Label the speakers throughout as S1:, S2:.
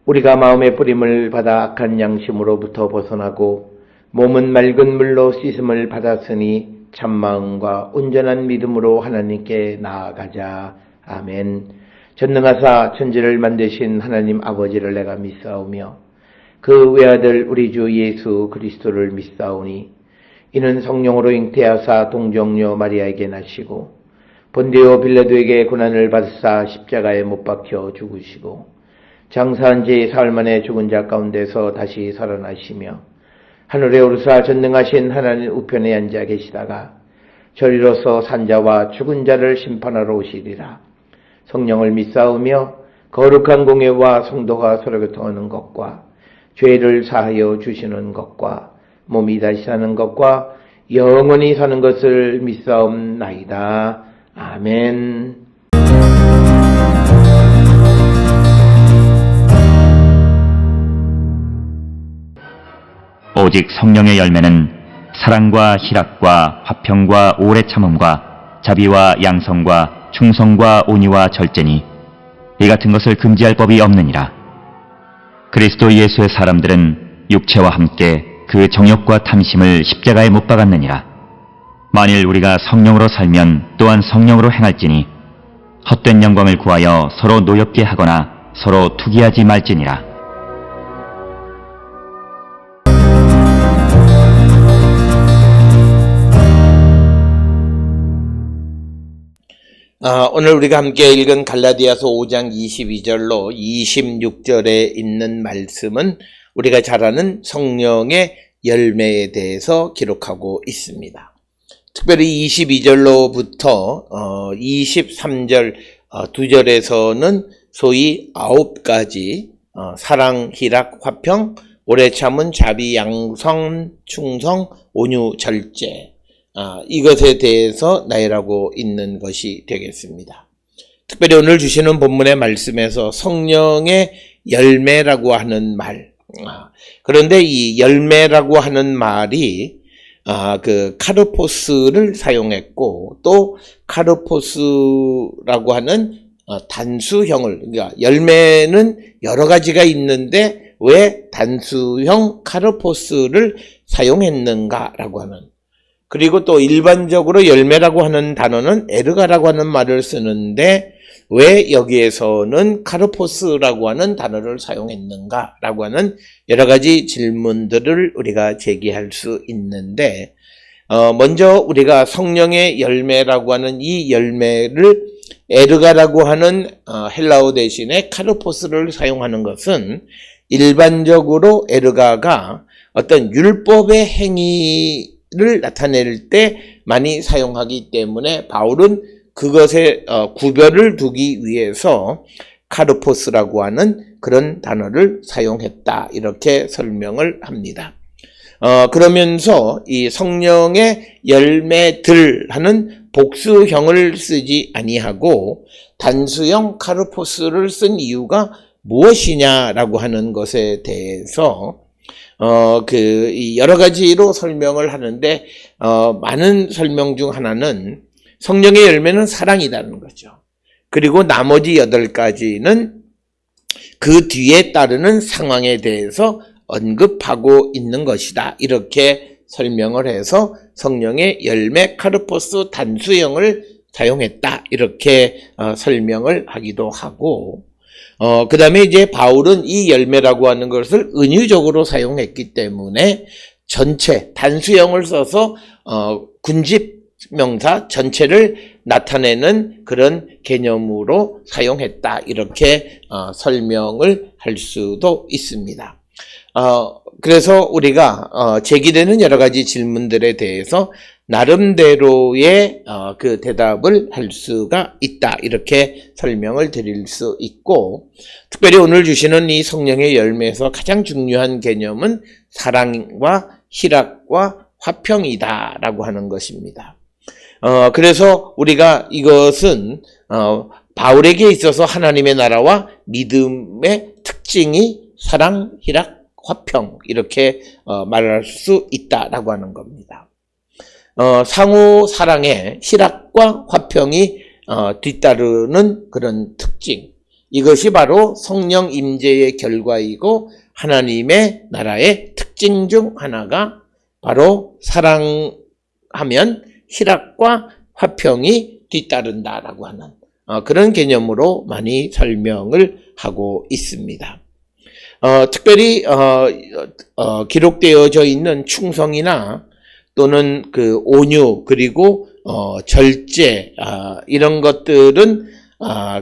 S1: 우리가 마음의 뿌림을 받아 악한 양심으로부터 벗어나고 몸은 맑은 물로 씻음을 받았으니 참마음과 온전한 믿음으로 하나님께 나아가자. 아멘. 전능하사 천지를 만드신 하나님 아버지를 내가 믿사오며 그 외아들 우리 주 예수 그리스도를 믿사오니 이는 성령으로 잉태하사 동정녀 마리아에게 나시고 본디오 빌라도에게 고난을 받으사 십자가에 못 박혀 죽으시고 장사한 지 사흘 만에 죽은 자 가운데서 다시 살아나시며 하늘에 오르사 전능하신 하나님 우편에 앉아 계시다가 저리로서 산자와 죽은 자를 심판하러 오시리라. 성령을 믿사오며 거룩한 공예와 성도가 서로 교통하는 것과 죄를 사하여 주시는 것과 몸이 다시 사는 것과 영원히 사는 것을 믿사옵나이다. 아멘.
S2: 오직 성령의 열매는 사랑과 희락과 화평과 오래 참음과 자비와 양성과 충성과 온유와 절제니 이 같은 것을 금지할 법이 없느니라. 그리스도 예수의 사람들은 육체와 함께 그 정욕과 탐심을 십자가에 못 박았느니라. 만일 우리가 성령으로 살면 또한 성령으로 행할지니 헛된 영광을 구하여 서로 노엽게 하거나 서로 투기하지 말지니라.
S1: 오늘 우리가 함께 읽은 갈라디아서 5장 22절로 26절에 있는 말씀은 우리가 잘 아는 성령의 열매에 대해서 기록하고 있습니다. 특별히 22절로부터 23절 2절에서는 소위 9가지 사랑, 희락, 화평, 오래 참은, 자비, 양성, 충성, 온유, 절제 이것에 대해서 나열하고 있는 것이 되겠습니다. 특별히 오늘 주시는 본문의 말씀에서 성령의 열매라고 하는 말, 그런데 이 열매라고 하는 말이 그 카르포스를 사용했고 또 카르포스라고 하는 단수형을, 그러니까 열매는 여러 가지가 있는데 왜 단수형 카르포스를 사용했는가라고 하는, 그리고 또 일반적으로 열매라고 하는 단어는 에르가라고 하는 말을 쓰는데 왜 여기에서는 카르포스라고 하는 단어를 사용했는가라고 하는 여러 가지 질문들을 우리가 제기할 수 있는데, 먼저 우리가 성령의 열매라고 하는 이 열매를 에르가라고 하는 헬라어 대신에 카르포스를 사용하는 것은 일반적으로 에르가가 어떤 율법의 행위를 나타낼 때 많이 사용하기 때문에 바울은 그것에 구별을 두기 위해서 카르포스라고 하는 그런 단어를 사용했다, 이렇게 설명을 합니다. 그러면서 이 성령의 열매들 하는 복수형을 쓰지 아니하고 단수형 카르포스를 쓴 이유가 무엇이냐라고 하는 것에 대해서 여러 가지로 설명을 하는데, 많은 설명 중 하나는 성령의 열매는 사랑이라는 거죠. 그리고 나머지 8가지는 그 뒤에 따르는 상황에 대해서 언급하고 있는 것이다, 이렇게 설명을 해서 성령의 열매 카르포스 단수형을 사용했다, 이렇게 설명을 하기도 하고, 그 다음에 이제 바울은 이 열매라고 하는 것을 은유적으로 사용했기 때문에 전체, 단수형을 써서 군집명사 전체를 나타내는 그런 개념으로 사용했다, 이렇게 설명을 할 수도 있습니다. 그래서 우리가 제기되는 여러 가지 질문들에 대해서 나름대로의 그 대답을 할 수가 있다, 이렇게 설명을 드릴 수 있고, 특별히 오늘 주시는 이 성령의 열매에서 가장 중요한 개념은 사랑과 희락과 화평이다 라고 하는 것입니다. 그래서 우리가 이것은 바울에게 있어서 하나님의 나라와 믿음의 특징이 사랑, 희락, 화평, 이렇게 말할 수 있다라고 하는 겁니다. 상호 사랑에 희락과 화평이 뒤따르는 그런 특징, 이것이 바로 성령 임재의 결과이고 하나님의 나라의 특징 중 하나가 바로 사랑하면 희락과 화평이 뒤따른다라고 하는 그런 개념으로 많이 설명을 하고 있습니다. 특별히 기록되어져 있는 충성이나 또는 그 온유 그리고 절제 이런 것들은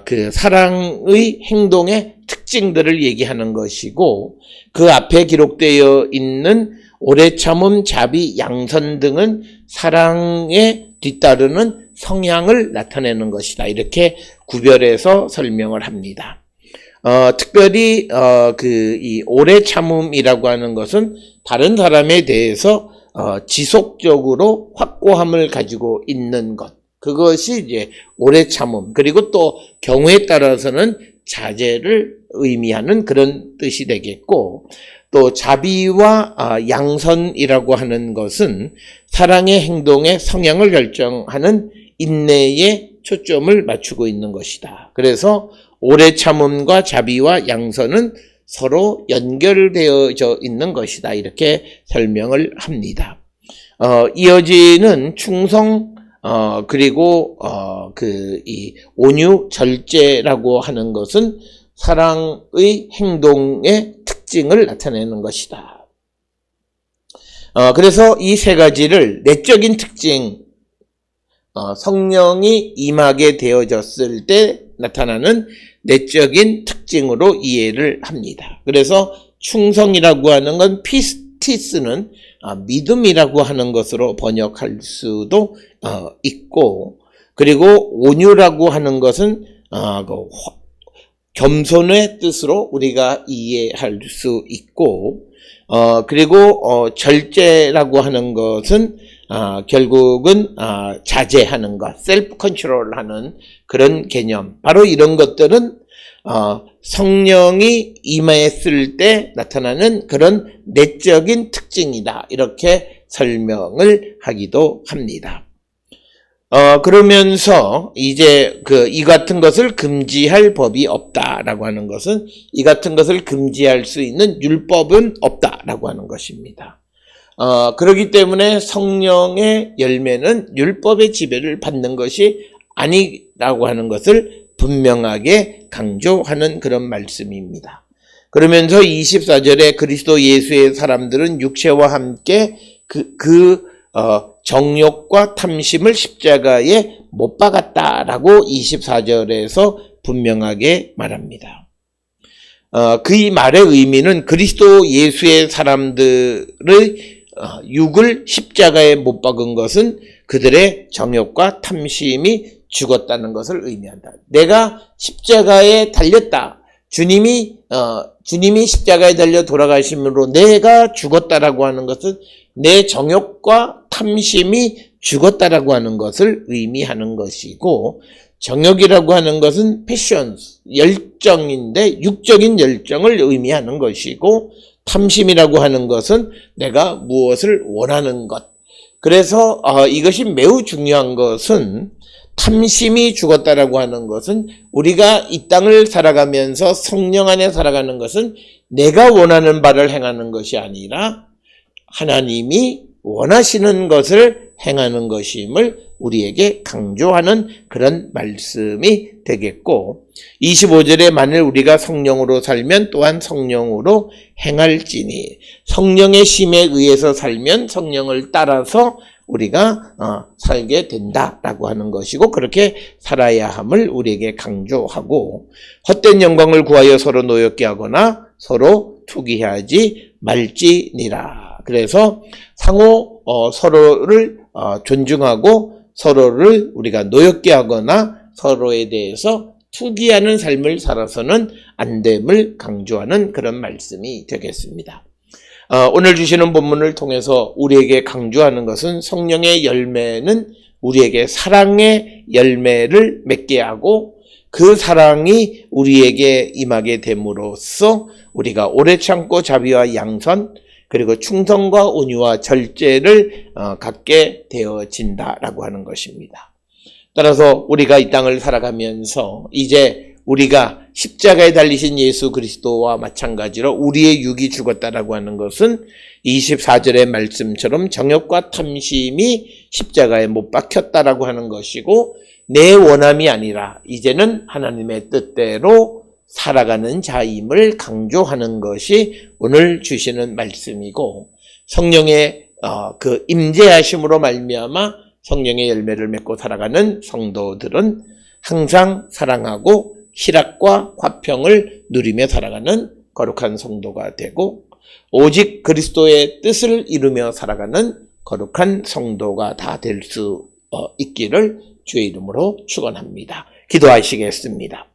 S1: 그 사랑의 행동의 특징들을 얘기하는 것이고 그 앞에 기록되어 있는 오래 참음, 자비, 양선 등은 사랑에 뒤따르는 성향을 나타내는 것이다. 이렇게 구별해서 설명을 합니다. 특별히 이 오래 참음이라고 하는 것은 다른 사람에 대해서 지속적으로 확고함을 가지고 있는 것. 그것이 이제 오래 참음. 그리고 또 경우에 따라서는 자제를 의미하는 그런 뜻이 되겠고, 또 자비와 양선이라고 하는 것은 사랑의 행동의 성향을 결정하는 인내에 초점을 맞추고 있는 것이다. 그래서 오래 참음과 자비와 양선은 서로 연결되어져 있는 것이다. 이렇게 설명을 합니다. 이어지는 충성, 그리고 이 온유, 절제라고 하는 것은 사랑의 행동의 특징을 나타내는 것이다. 그래서 이 세 가지를 내적인 특징, 성령이 임하게 되어졌을 때 나타나는 내적인 특징으로 이해를 합니다. 그래서 충성이라고 하는 건 피스티스는 믿음이라고 하는 것으로 번역할 수도 있고, 그리고 온유라고 하는 것은 겸손의 뜻으로 우리가 이해할 수 있고, 그리고 절제라고 하는 것은 결국은 자제하는 것, 셀프 컨트롤하는 그런 개념. 바로 이런 것들은 성령이 임했을 때 나타나는 그런 내적인 특징이다. 이렇게 설명을 하기도 합니다. 그러면서 이제 이 같은 것을 금지할 법이 없다라고 하는 것은 이 같은 것을 금지할 수 있는 율법은 없다라고 하는 것입니다. 그렇기 때문에 성령의 열매는 율법의 지배를 받는 것이 아니라고 하는 것을 분명하게 강조하는 그런 말씀입니다. 그러면서 24절에 그리스도 예수의 사람들은 육체와 함께 정욕과 탐심을 십자가에 못 박았다라고 24절에서 분명하게 말합니다. 그 말의 의미는 그리스도 예수의 사람들의 육을 십자가에 못 박은 것은 그들의 정욕과 탐심이 죽었다는 것을 의미한다. 내가 십자가에 달렸다. 주님이 십자가에 달려 돌아가심으로 내가 죽었다라고 하는 것은 내 정욕과 탐심이 죽었다라고 하는 것을 의미하는 것이고, 정욕이라고 하는 것은 패션스, 열정인데 육적인 열정을 의미하는 것이고, 탐심이라고 하는 것은 내가 무엇을 원하는 것. 그래서 이것이 매우 중요한 것은 탐심이 죽었다라고 하는 것은 우리가 이 땅을 살아가면서 성령 안에 살아가는 것은 내가 원하는 바를 행하는 것이 아니라 하나님이 원하시는 것을 행하는 것임을 우리에게 강조하는 그런 말씀이 되겠고, 25절에 만일 우리가 성령으로 살면 또한 성령으로 행할지니, 성령의 심에 의해서 살면 성령을 따라서 우리가 살게 된다라고 하는 것이고, 그렇게 살아야 함을 우리에게 강조하고, 헛된 영광을 구하여 서로 노엽게 하거나 서로 투기하지 말지니라. 그래서 상호 서로를 존중하고 서로를 우리가 노엽게 하거나 서로에 대해서 투기하는 삶을 살아서는 안 됨을 강조하는 그런 말씀이 되겠습니다. 오늘 주시는 본문을 통해서 우리에게 강조하는 것은 성령의 열매는 우리에게 사랑의 열매를 맺게 하고, 그 사랑이 우리에게 임하게 됨으로써 우리가 오래 참고 자비와 양선, 그리고 충성과 온유와 절제를 갖게 되어진다라고 하는 것입니다. 따라서 우리가 이 땅을 살아가면서 이제 우리가 십자가에 달리신 예수 그리스도와 마찬가지로 우리의 육이 죽었다라고 하는 것은 24절의 말씀처럼 정욕과 탐심이 십자가에 못 박혔다라고 하는 것이고, 내 원함이 아니라 이제는 하나님의 뜻대로 살아가는 자임을 강조하는 것이 오늘 주시는 말씀이고, 성령의 그 임재하심으로 말미암아 성령의 열매를 맺고 살아가는 성도들은 항상 사랑하고 희락과 화평을 누리며 살아가는 거룩한 성도가 되고, 오직 그리스도의 뜻을 이루며 살아가는 거룩한 성도가 다 될 수 있기를 주의 이름으로 축원합니다. 기도하시겠습니다.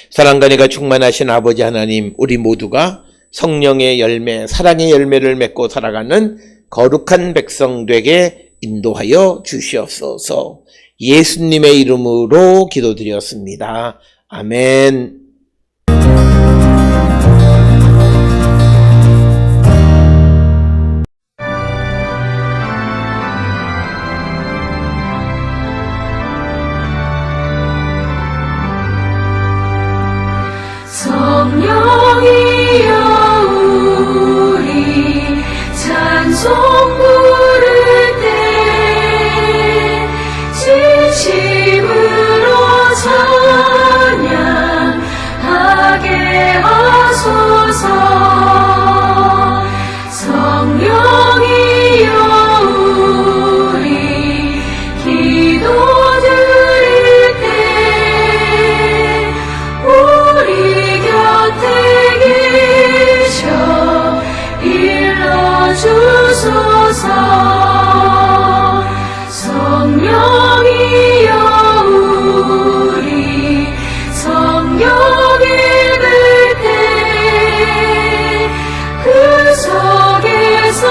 S1: 사랑과 은혜가 충만하신 아버지 하나님, 우리 모두가 성령의 열매, 사랑의 열매를 맺고 살아가는 거룩한 백성 되게 인도하여 주시옵소서. 예수님의 이름으로 기도드렸습니다. 아멘.
S3: 성령이여 우리 찬송 부를 때 진심으로 찬양하게 하소서. 성령이여 우리 기도 드릴 때 우리 곁에 계셔 일러주소서. 성령이여 우리 성경 읽을 때 그 속에서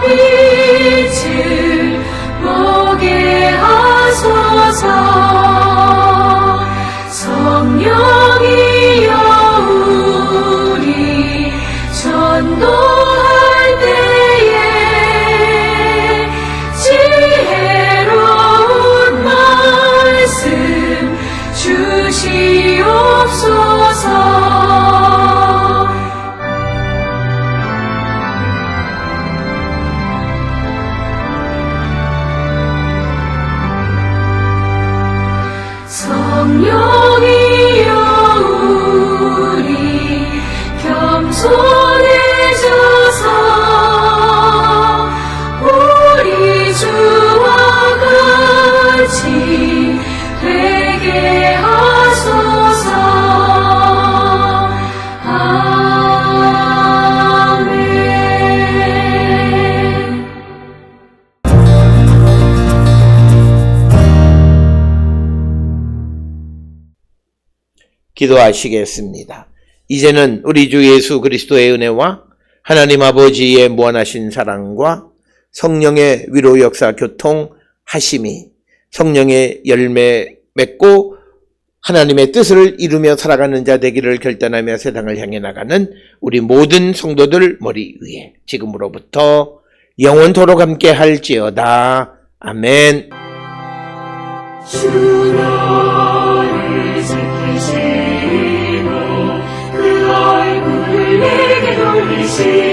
S3: 빛을 보게 하소서. 성령이여 우리 전도할 때에 지혜로운 말씀 주시옵소서. 성령이여 우리 겸손해져서 우리 주와 같이 되게 하소서. 아멘.
S1: 기도하시겠습니다. 이제는 우리 주 예수 그리스도의 은혜와 하나님 아버지의 무한하신 사랑과 성령의 위로 역사 교통하심이 성령의 열매 맺고 하나님의 뜻을 이루며 살아가는 자 되기를 결단하며 세상을 향해 나가는 우리 모든 성도들 머리 위에 지금으로부터 영원토록 함께 할지어다. 아멘.
S3: 주 너를 지키시고 그 얼굴을 내게 돌리시고